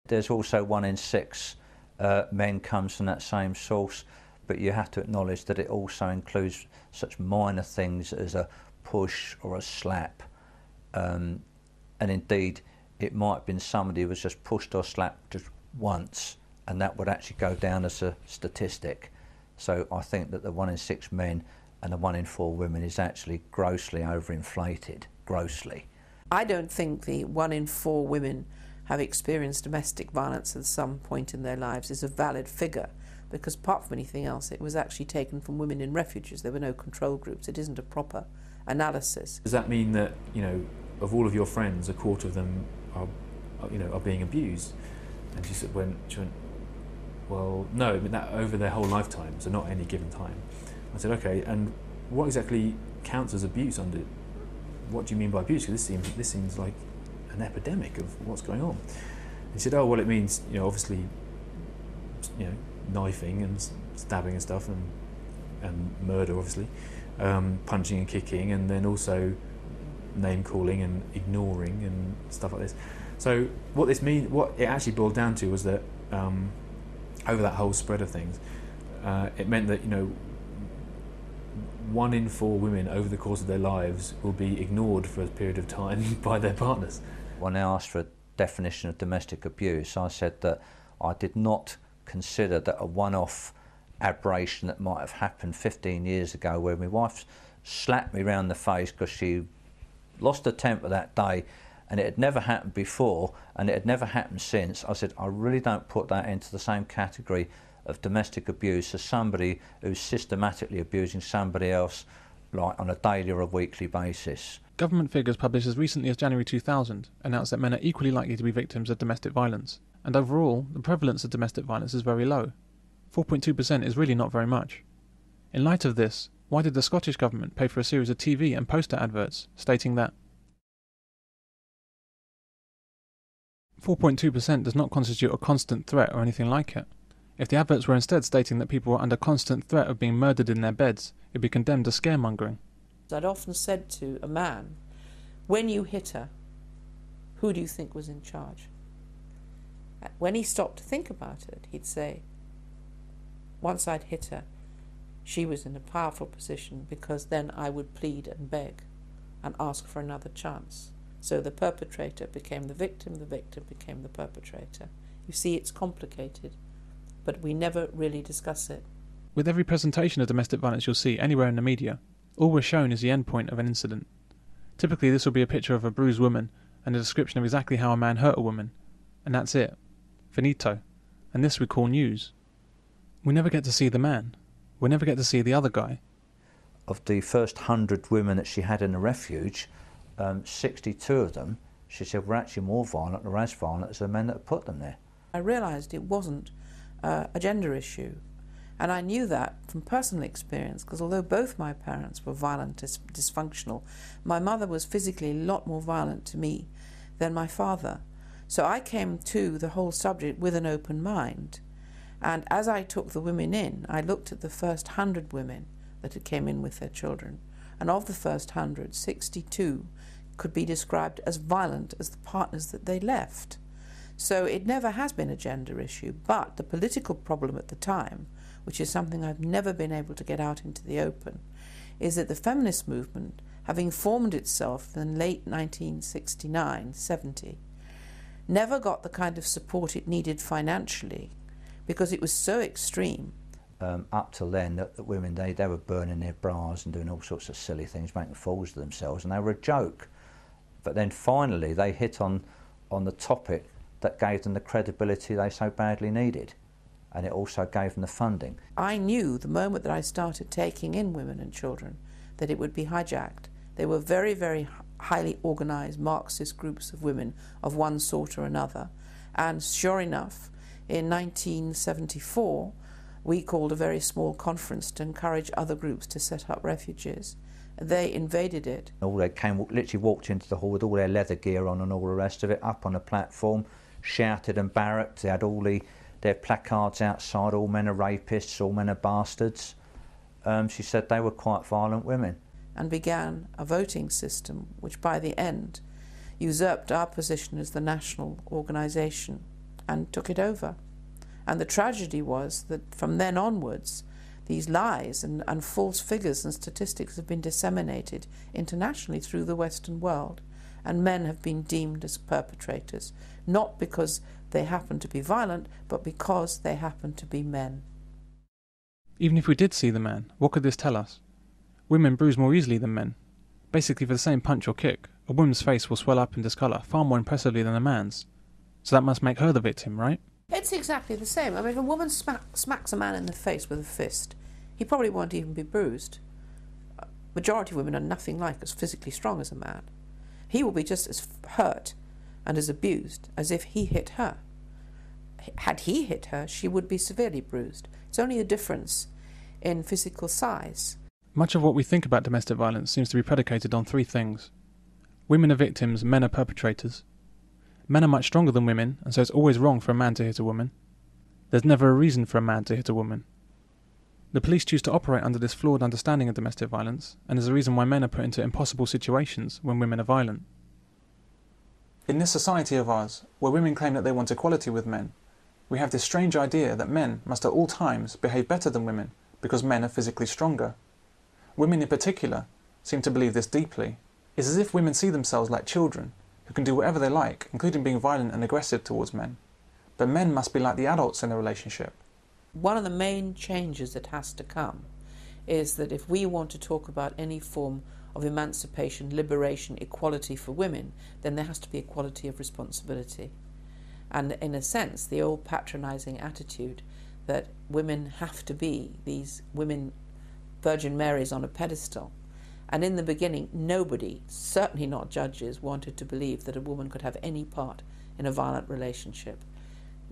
There's also 1 in 6 men comes from that same source, but you have to acknowledge that it also includes such minor things as a push or a slap, and indeed it might have been somebody who was just pushed or slapped just once, and that would actually go down as a statistic. So I think that the 1 in 6 men and the 1 in 4 women is actually grossly overinflated, grossly. I don't think the 1 in 4 women have experienced domestic violence at some point in their lives is a valid figure, because apart from anything else, it was actually taken from women in refuges. There were no control groups. It isn't a proper analysis. Does that mean that, of all of your friends, a quarter of them are being abused? And she went, well, no, I mean that over their whole lifetime, so not any given time. I said, okay, and what exactly counts as abuse under? What do you mean by abuse? Because this seems like an epidemic of what's going on. And she said, oh, well, it means, obviously, knifing and stabbing and stuff, and murder, obviously, punching and kicking, and then also name calling and ignoring and stuff like this. So what it actually boiled down to was that over that whole spread of things, it meant that 1 in 4 women over the course of their lives will be ignored for a period of time by their partners. When I asked for a definition of domestic abuse, I said that I did not consider that a one-off aberration that might have happened 15 years ago, where my wife slapped me round the face because she lost her temper that day, and it had never happened before and it had never happened since. I said, I really don't put that into the same category of domestic abuse as somebody who's systematically abusing somebody else, like on a daily or a weekly basis. Government figures published as recently as January 2000 announced that men are equally likely to be victims of domestic violence, and overall, the prevalence of domestic violence is very low. 4.2% is really not very much. In light of this, why did the Scottish Government pay for a series of TV and poster adverts stating that 4.2% does not constitute a constant threat or anything like it? If the adverts were instead stating that people were under constant threat of being murdered in their beds, it would be condemned as scaremongering. I'd often said to a man, when you hit her, who do you think was in charge? When he stopped to think about it, he'd say, once I'd hit her, she was in a powerful position, because then I would plead and beg and ask for another chance. So the perpetrator became the victim became the perpetrator. You see, it's complicated, but we never really discuss it. With every presentation of domestic violence you'll see anywhere in the media, all we're shown is the end point of an incident. Typically this will be a picture of a bruised woman and a description of exactly how a man hurt a woman, and that's it. Finito. And this we call news. We never get to see the man. We never get to see the other guy. Of the first 100 women that she had in the refuge, 62 of them, she said, were actually more violent or as violent as the men that had put them there. I realised it wasn't a gender issue. And I knew that from personal experience, because although both my parents were violent, dysfunctional, my mother was physically a lot more violent to me than my father. So I came to the whole subject with an open mind. And as I took the women in, I looked at the first 100 women that had came in with their children. And of the first 100, 62 could be described as violent as the partners that they left. So it never has been a gender issue, but the political problem at the time, which is something I've never been able to get out into the open, is that the feminist movement, having formed itself in late 1969-70, never got the kind of support it needed financially, because it was so extreme. Up till then, the women, they were burning their bras and doing all sorts of silly things, making fools of themselves, and they were a joke. But then finally they hit on the topic that gave them the credibility they so badly needed, and it also gave them the funding. I knew the moment that I started taking in women and children that it would be hijacked. They were very, very highly organised Marxist groups of women of one sort or another, and sure enough, in 1974 we called a very small conference to encourage other groups to set up refuges. They invaded it. All they came, literally walked into the hall with all their leather gear on and all the rest of it, up on a platform, shouted and barracked. They had all their placards outside, all men are rapists, all men are bastards. She said they were quite violent women. And began a voting system which by the end usurped our position as the national organisation. and took it over. And the tragedy was that from then onwards, these lies and false figures and statistics have been disseminated internationally through the Western world, and men have been deemed as perpetrators, not because they happen to be violent, but because they happen to be men. Even if we did see the man, what could this tell us? Women bruise more easily than men. Basically, for the same punch or kick, a woman's face will swell up and discolour far more impressively than a man's. So that must make her the victim, right? It's exactly the same. I mean, if a woman smacks a man in the face with a fist, he probably won't even be bruised. Majority of women are nothing like as physically strong as a man. He will be just as hurt and as abused as if he hit her. Had he hit her, she would be severely bruised. It's only a difference in physical size. Much of what we think about domestic violence seems to be predicated on three things. Women are victims, men are perpetrators. Men are much stronger than women, and so it's always wrong for a man to hit a woman. There's never a reason for a man to hit a woman. The police choose to operate under this flawed understanding of domestic violence, and is the reason why men are put into impossible situations when women are violent. In this society of ours, where women claim that they want equality with men, we have this strange idea that men must at all times behave better than women because men are physically stronger. Women in particular seem to believe this deeply. It's as if women see themselves like children, who can do whatever they like, including being violent and aggressive towards men. But men must be like the adults in a relationship. One of the main changes that has to come is that if we want to talk about any form of emancipation, liberation, equality for women, then there has to be equality of responsibility. And in a sense, the old patronising attitude that women have to be these women Virgin Marys on a pedestal. And in the beginning, nobody, certainly not judges, wanted to believe that a woman could have any part in a violent relationship.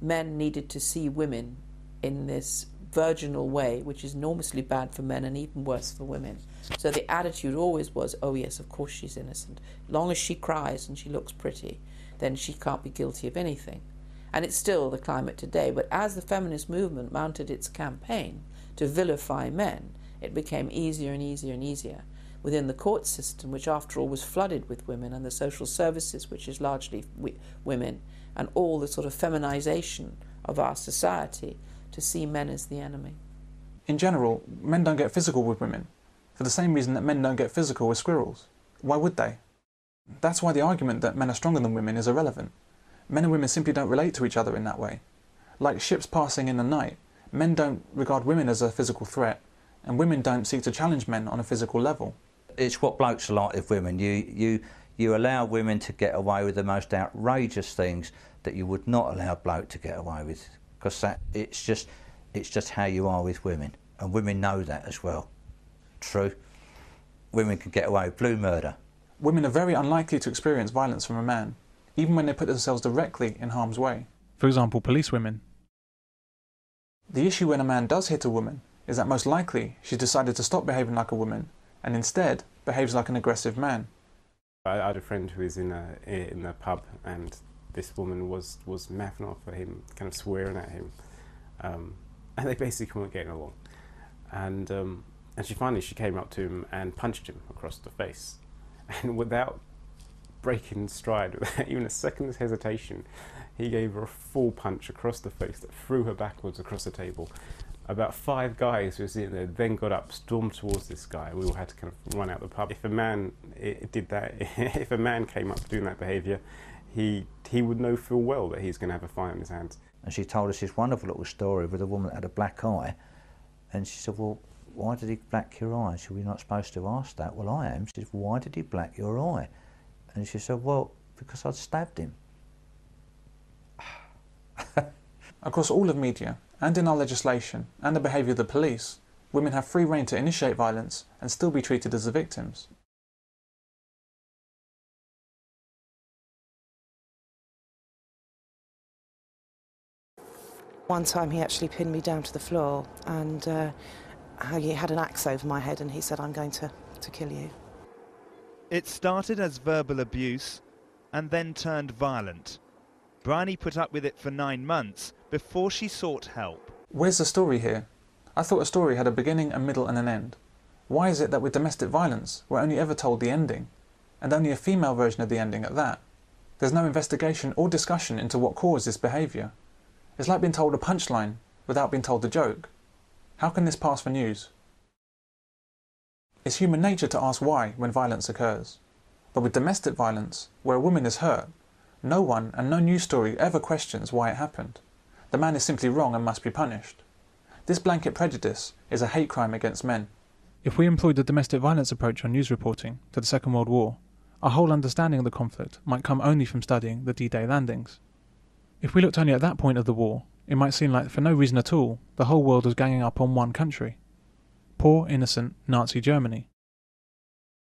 Men needed to see women in this virginal way, which is enormously bad for men and even worse for women. So the attitude always was, oh yes, of course she's innocent. As long as she cries and she looks pretty, then she can't be guilty of anything. And it's still the climate today, but as the feminist movement mounted its campaign to vilify men, it became easier and easier and easier within the court system, which after all was flooded with women, and the social services, which is largely women, and all the sort of feminization of our society to see men as the enemy. In general, men don't get physical with women, for the same reason that men don't get physical with squirrels. Why would they? That's why the argument that men are stronger than women is irrelevant. Men and women simply don't relate to each other in that way. Like ships passing in the night, men don't regard women as a physical threat, and women don't seek to challenge men on a physical level. It's what blokes are like with women. You allow women to get away with the most outrageous things that you would not allow a bloke to get away with, because it's just how you are with women, and women know that as well. True. Women can get away with blue murder. Women are very unlikely to experience violence from a man, even when they put themselves directly in harm's way. For example, police women. The issue when a man does hit a woman is that most likely she's decided to stop behaving like a woman and instead behaves like an aggressive man. I had a friend who was in the pub, and this woman was mouthing off at him, kind of swearing at him, and they basically weren't getting along. And she finally came up to him and punched him across the face, and without breaking stride, without even a second's hesitation, he gave her a full punch across the face that threw her backwards across the table. About 5 guys who were sitting there then got up, stormed towards this guy. We all had to kind of run out the pub. If a man did that, if a man came up doing that behaviour, he would know full well that he's going to have a fight on his hands. And she told us this wonderful little story with a woman that had a black eye, and she said, well, why did he black your eye? She said, we're not supposed to ask that. Well, I am. She said, why did he black your eye? And she said, well, because I'd stabbed him. Across all of media, and in our legislation, and the behaviour of the police, women have free rein to initiate violence and still be treated as the victims. One time he actually pinned me down to the floor, and he had an axe over my head, and he said, I'm going to kill you. It started as verbal abuse and then turned violent. Bryony put up with it for 9 months before she sought help. Where's the story here? I thought a story had a beginning, a middle and an end. Why is it that with domestic violence we're only ever told the ending, and only a female version of the ending at that? There's no investigation or discussion into what caused this behaviour. It's like being told a punchline without being told the joke. How can this pass for news? It's human nature to ask why when violence occurs. But with domestic violence, where a woman is hurt, no one and no news story ever questions why it happened. The man is simply wrong and must be punished. This blanket prejudice is a hate crime against men. If we employed the domestic violence approach on news reporting to the Second World War, our whole understanding of the conflict might come only from studying the D-Day landings. If we looked only at that point of the war, it might seem like for no reason at all, the whole world was ganging up on one country. Poor, innocent Nazi Germany.